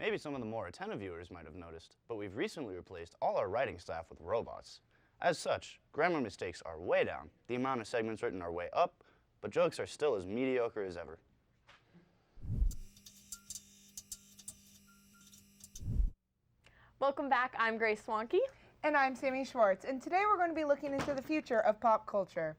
Maybe some of the more attentive viewers might have noticed, but we've recently replaced all our writing staff with robots. As such, grammar mistakes are way down, the amount of segments written are way up, but jokes are still as mediocre as ever. Welcome back, I'm Grace Swanke. And I'm Sammy Schwartz, and today we're going to be looking into the future of pop culture.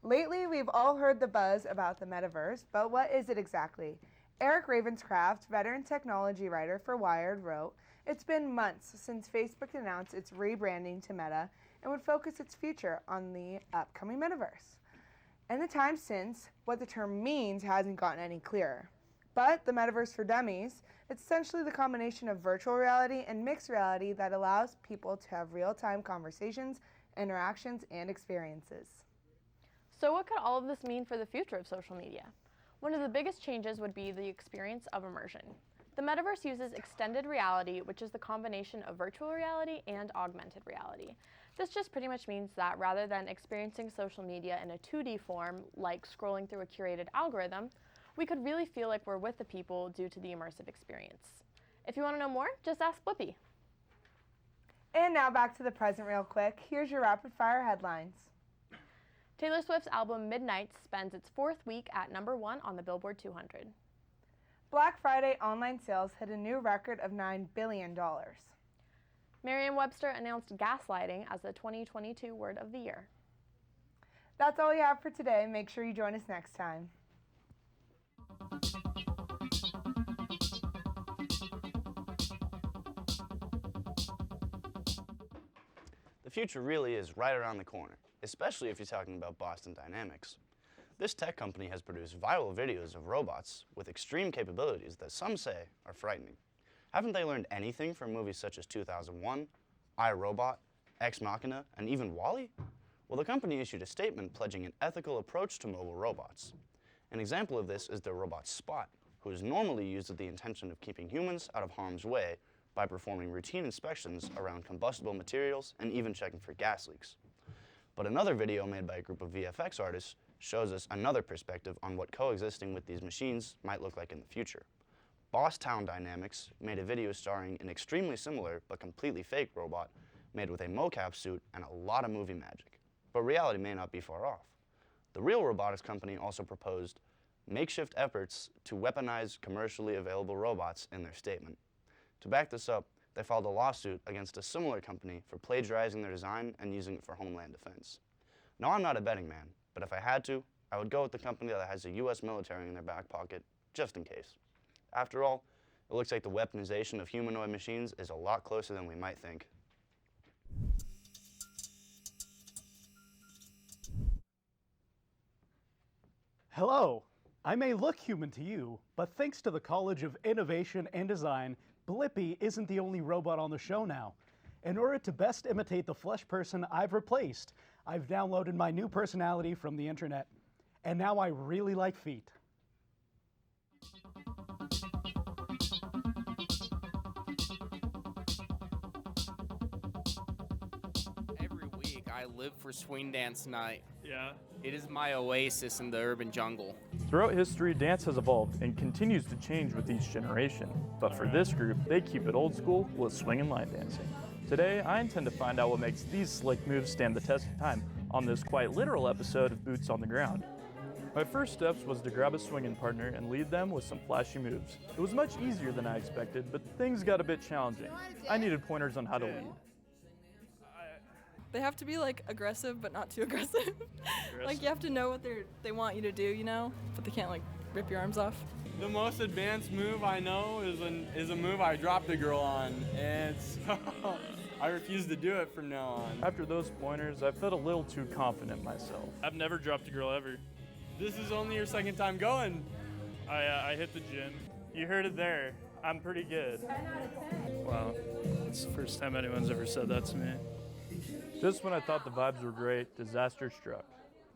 Lately, we've all heard the buzz about the metaverse, but what is it exactly? Eric Ravenscraft, veteran technology writer for Wired, wrote, "It's been months since Facebook announced its rebranding to Meta and would focus its future on the upcoming metaverse. In the time since, what the term means hasn't gotten any clearer. But the metaverse for dummies, it's essentially the combination of virtual reality and mixed reality that allows people to have real-time conversations, interactions, and experiences." So what could all of this mean for the future of social media? One of the biggest changes would be the experience of immersion. The metaverse uses extended reality, which is the combination of virtual reality and augmented reality. This just pretty much means that rather than experiencing social media in a 2D form, like scrolling through a curated algorithm, we could really feel like we're with the people due to the immersive experience. If you want to know more, just ask Blippi. And now back to the present real quick. Here's your rapid fire headlines. Taylor Swift's album Midnight spends its fourth week at #1 on the Billboard 200. Black Friday online sales hit a new record of $9 billion. Merriam-Webster announced gaslighting as the 2022 word of the year. That's all we have for today. Make sure you join us next time. The future really is right around the corner, especially if you're talking about Boston Dynamics. This tech company has produced viral videos of robots with extreme capabilities that some say are frightening. Haven't they learned anything from movies such as 2001, I, Robot, Ex Machina, and even WALL-E? Well, the company issued a statement pledging an ethical approach to mobile robots. An example of this is their robot Spot, who is normally used with the intention of keeping humans out of harm's way by performing routine inspections around combustible materials and even checking for gas leaks. But another video made by a group of VFX artists shows us another perspective on what coexisting with these machines might look like in the future. Bosstown Dynamics made a video starring an extremely similar but completely fake robot made with a mocap suit and a lot of movie magic. But reality may not be far off. The real robotics company also proposed makeshift efforts to weaponize commercially available robots in their statement. To back this up, they filed a lawsuit against a similar company for plagiarizing their design and using it for homeland defense. Now, I'm not a betting man, but if I had to, I would go with the company that has the US military in their back pocket, just in case. After all, it looks like the weaponization of humanoid machines is a lot closer than we might think. Hello. I may look human to you, but thanks to the College of Innovation and Design, Blippi isn't the only robot on the show now. In order to best imitate the flesh person I've replaced, I've downloaded my new personality from the internet. And now I really like feet. Every week I live for swing dance night. Yeah. It is my oasis in the urban jungle. Throughout history, dance has evolved and continues to change with each generation. But for this group, they keep it old school with swing and line dancing. Today, I intend to find out what makes these slick moves stand the test of time on this quite literal episode of Boots on the Ground. My first steps was to grab a swinging partner and lead them with some flashy moves. It was much easier than I expected, but things got a bit challenging. I needed pointers on how to lead. They have to be like aggressive, but not too aggressive. Like you have to know what they want you to do, you know, but they can't like rip your arms off. The most advanced move I know is a move I dropped a girl on, and I refuse to do it from now on. After those pointers, I felt a little too confident myself. I've never dropped a girl ever. This is only your second time going. I hit the gym. You heard it there. I'm pretty good. 10 out of 10. Wow. It's the first time anyone's ever said that to me. Just when I thought the vibes were great, disaster struck.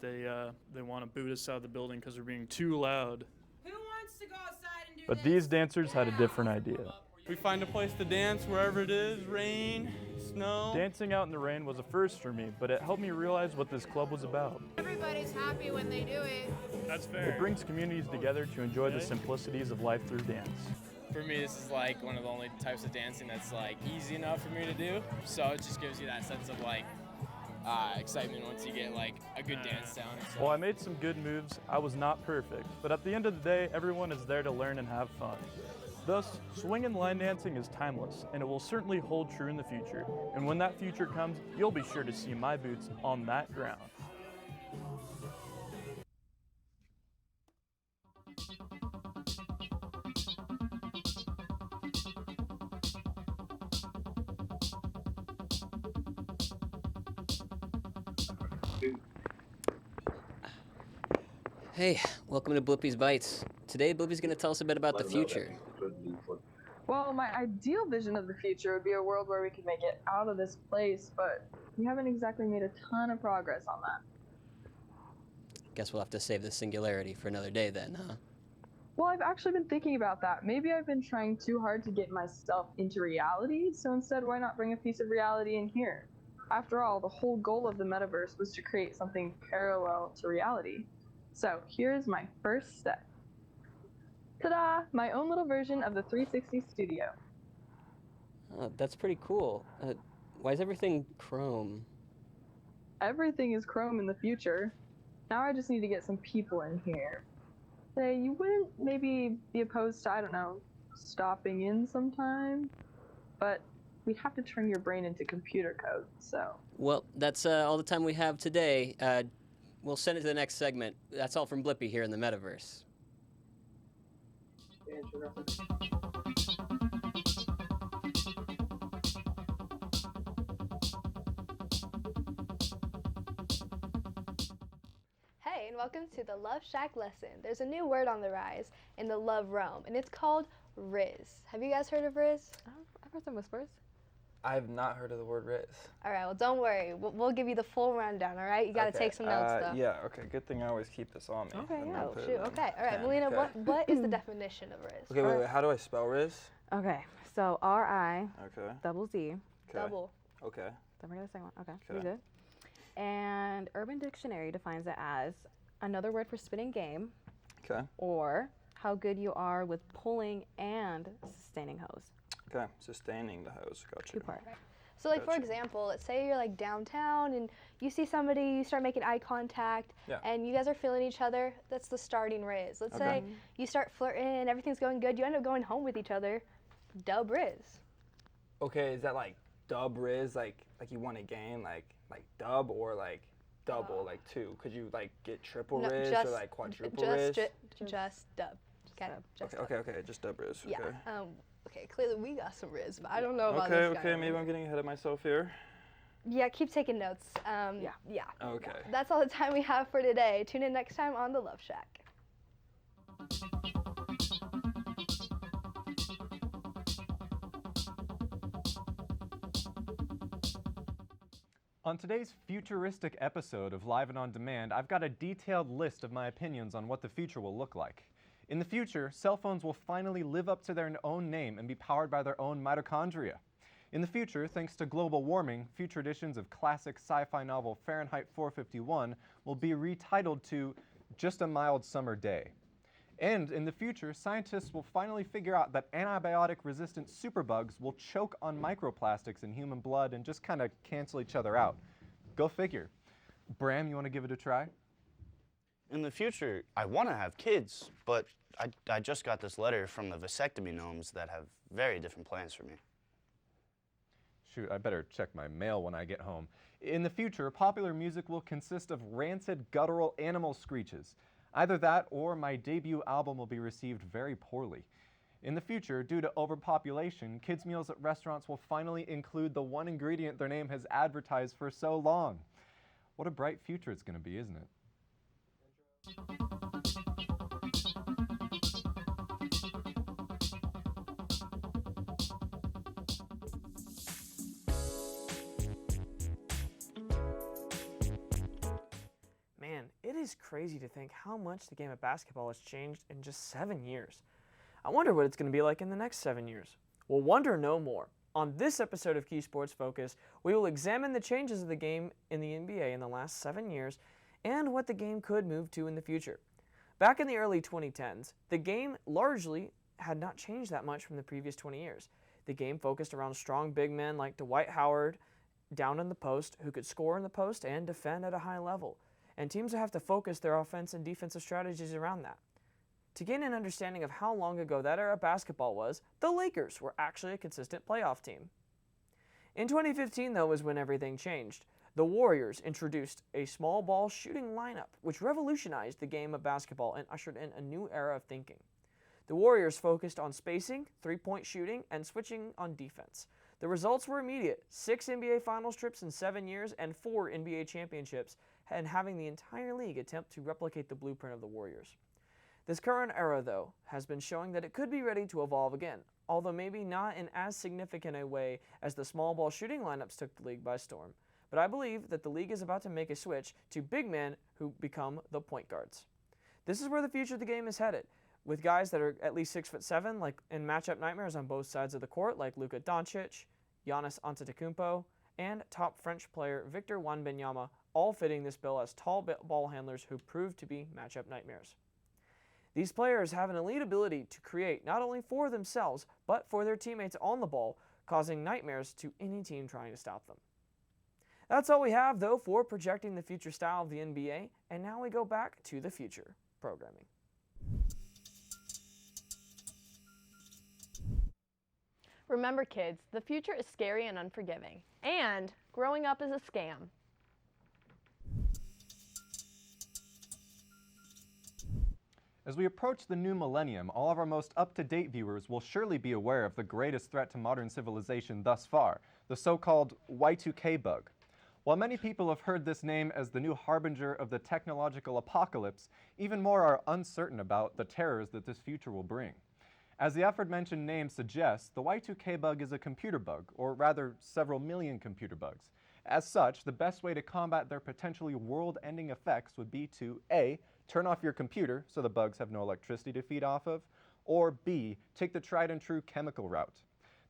They want to boot us out of the building because we're being too loud. Who wants to go outside and do But these dancers had a different idea. We find a place to dance wherever it is, rain, snow. Dancing out in the rain was a first for me, but it helped me realize what this club was about. Everybody's happy when they do it. That's fair. It brings communities together to enjoy the simplicities of life through dance. for me, this is like one of the only types of dancing that's like easy enough for me to do. So it just gives you that sense of like excitement once you get like a good dance down. So. While I made some good moves, I was not perfect, but at the end of the day, everyone is there to learn and have fun. Thus, swing and line dancing is timeless, and it will certainly hold true in the future. And when that future comes, you'll be sure to see my boots on that ground. Hey, welcome to Blippi's Bites. Today, Blippi's going to tell us a bit about the future. Well, my ideal vision of the future would be a world where we could make it out of this place, but we haven't exactly made a ton of progress on that. Guess we'll have to save the singularity for another day then, huh? Well, I've actually been thinking about that. Maybe I've been trying too hard to get myself into reality, so instead, why not bring a piece of reality in here? After all, the whole goal of the metaverse was to create something parallel to reality. So here's my first step. Ta-da! My own little version of the 360 studio. Oh, that's pretty cool. Why is everything chrome? Everything is chrome in the future. Now I just need to get some people in here. Say, you wouldn't maybe be opposed to, I don't know, stopping in sometime? But we have to turn your brain into computer code, so. Well, that's all the time we have today. We'll send it to the next segment. That's all from Blippy here in the Metaverse. Hey, and welcome to the Love Shack lesson. There's a new word on the rise in the love realm, and it's called Riz. Have you guys heard of Riz? I've heard some whispers. I've not heard of the word Riz. All right, well, don't worry. We'll give you the full rundown, all right? You got to take some notes, though. Yeah, okay. Good thing I always keep this on me. Okay, and yeah. not Oh, put it shoot. in Okay, all right. pen. Melina, Okay. what is the definition of Riz? Okay, wait. How do I spell Riz? Okay, so R-I, Okay. double Z. Okay. Double. Okay. Then we're gonna second one. Okay, Okay. you good? And Urban Dictionary defines it as another word for spinning game, Okay. or how good you are with pulling and sustaining hose. Okay. Sustaining the hose. Gotcha. Two-part. So, like, for example, let's say you're, like, downtown and you see somebody, you start making eye contact, Yeah. and you guys are feeling each other. That's the starting Riz. Let's say you start flirting, everything's going good, you end up going home with each other. Dub Riz. Okay, is that like dub Riz, like you won a game, like dub, or like double, like two? Could you like get triple No, Riz just- or like quadruple Riz? Just dub. Okay, just dub. Okay, just dub Riz. Okay. Yeah. Okay, clearly we got some Riz, but I don't know about Okay, this guy. okay, maybe I'm getting ahead of myself here. Yeah, keep taking notes. Yeah. Okay. That's all the time we have for today. Tune in next time on The Love Shack. On today's futuristic episode of Live and On Demand, I've got a detailed list of my opinions on what the future will look like. In the future, cell phones will finally live up to their own name and be powered by their own mitochondria. In the future, thanks to global warming, future editions of classic sci-fi novel Fahrenheit 451 will be retitled to Just a Mild Summer Day. And in the future, scientists will finally figure out that antibiotic-resistant superbugs will choke on microplastics in human blood and just kind of cancel each other out. Go figure. Bram, you want to give it a try? In the future, I want to have kids, but I just got this letter from the vasectomy gnomes that have very different plans for me. Shoot, I better check my mail when I get home. In the future, popular music will consist of rancid, guttural animal screeches. Either that or my debut album will be received very poorly. In the future, due to overpopulation, kids' meals at restaurants will finally include the one ingredient their name has advertised for so long. What a bright future it's going to be, isn't it? Man, it is crazy to think how much the game of basketball has changed in just 7 years. I wonder what it's going to be like in the next 7 years. We'll wonder no more. On this episode of Key Sports Focus, we will examine the changes of the game in the NBA in the last 7 years and what the game could move to in the future. Back in the early 2010s, the game largely had not changed that much from the previous 20 years. The game focused around strong big men like Dwight Howard down in the post who could score in the post and defend at a high level. And teams would have to focus their offense and defensive strategies around that. To gain an understanding of how long ago that era of basketball was, the Lakers were actually a consistent playoff team. In 2015, though, was when everything changed. The Warriors introduced a small ball shooting lineup, which revolutionized the game of basketball and ushered in a new era of thinking. The Warriors focused on spacing, three-point shooting, and switching on defense. The results were immediate: 6 NBA Finals trips in 7 years and 4 NBA championships, and having the entire league attempt to replicate the blueprint of the Warriors. This current era, though, has been showing that it could be ready to evolve again, although maybe not in as significant a way as the small ball shooting lineups took the league by storm. But I believe that the league is about to make a switch to big men who become the point guards. This is where the future of the game is headed, with guys that are at least 6'7", like in matchup nightmares on both sides of the court, like Luka Doncic, Giannis Antetokounmpo, and top French player Victor Wembanyama, all fitting this bill as tall ball handlers who prove to be matchup nightmares. These players have an elite ability to create not only for themselves, but for their teammates on the ball, causing nightmares to any team trying to stop them. That's all we have, though, for projecting the future style of the NBA, and now we go back to the future programming. Remember, kids, the future is scary and unforgiving, and growing up is a scam. As we approach the new millennium, all of our most up-to-date viewers will surely be aware of the greatest threat to modern civilization thus far, the so-called Y2K bug. While many people have heard this name as the new harbinger of the technological apocalypse, even more are uncertain about the terrors that this future will bring. As the aforementioned name suggests, the Y2K bug is a computer bug, or rather several million computer bugs. As such, the best way to combat their potentially world-ending effects would be to A, turn off your computer so the bugs have no electricity to feed off of, or B, take the tried and true chemical route.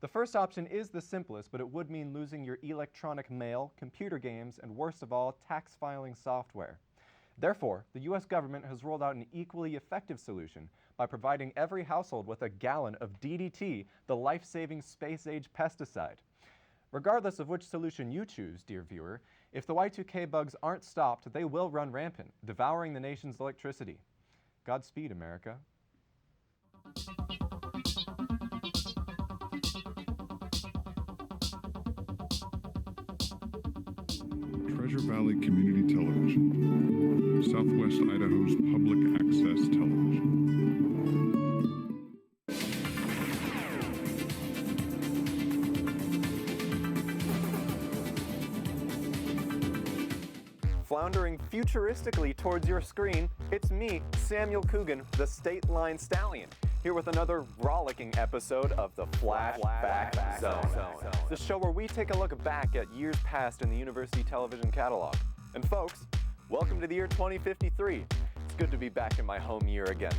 The first option is the simplest, but it would mean losing your electronic mail, computer games, and worst of all, tax filing software. Therefore, the US government has rolled out an equally effective solution by providing every household with a gallon of DDT, the life-saving space-age pesticide. Regardless of which solution you choose, dear viewer, if the Y2K bugs aren't stopped, they will run rampant, devouring the nation's electricity. Godspeed, America. Treasure Valley Community Television, Southwest Idaho's public access television. Floundering futuristically towards your screen, it's me, Samuel Coogan, the State Line Stallion, here with another rollicking episode of the Flashback Zone, the show where we take a look back at years past in the university television catalog. And folks, welcome to the year 2053. It's good to be back in my home year again.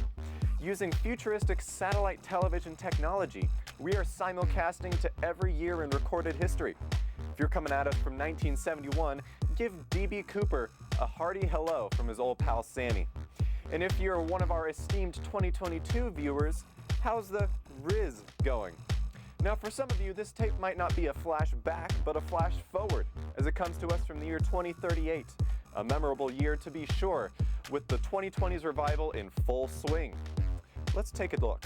Using futuristic satellite television technology, we are simulcasting to every year in recorded history. If you're coming at us from 1971, give D.B. Cooper a hearty hello from his old pal Sammy. And if you're one of our esteemed 2022 viewers, how's the Riz going? Now, for some of you, this tape might not be a flashback, but a flash forward, as it comes to us from the year 2038. A memorable year to be sure, with the 2020s revival in full swing. Let's take a look.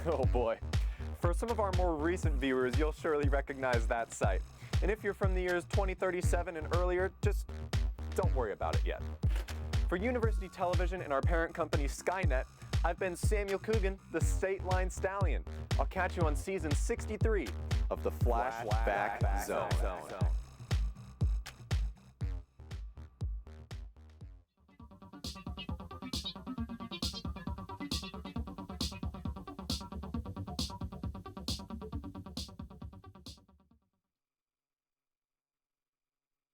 Oh boy. For some of our more recent viewers, you'll surely recognize that site. And if you're from the years 2037 and earlier, just don't worry about it yet. For University Television and our parent company Skynet, I've been Samuel Coogan, the State Line Stallion. I'll catch you on season 63 of the Flashback Zone.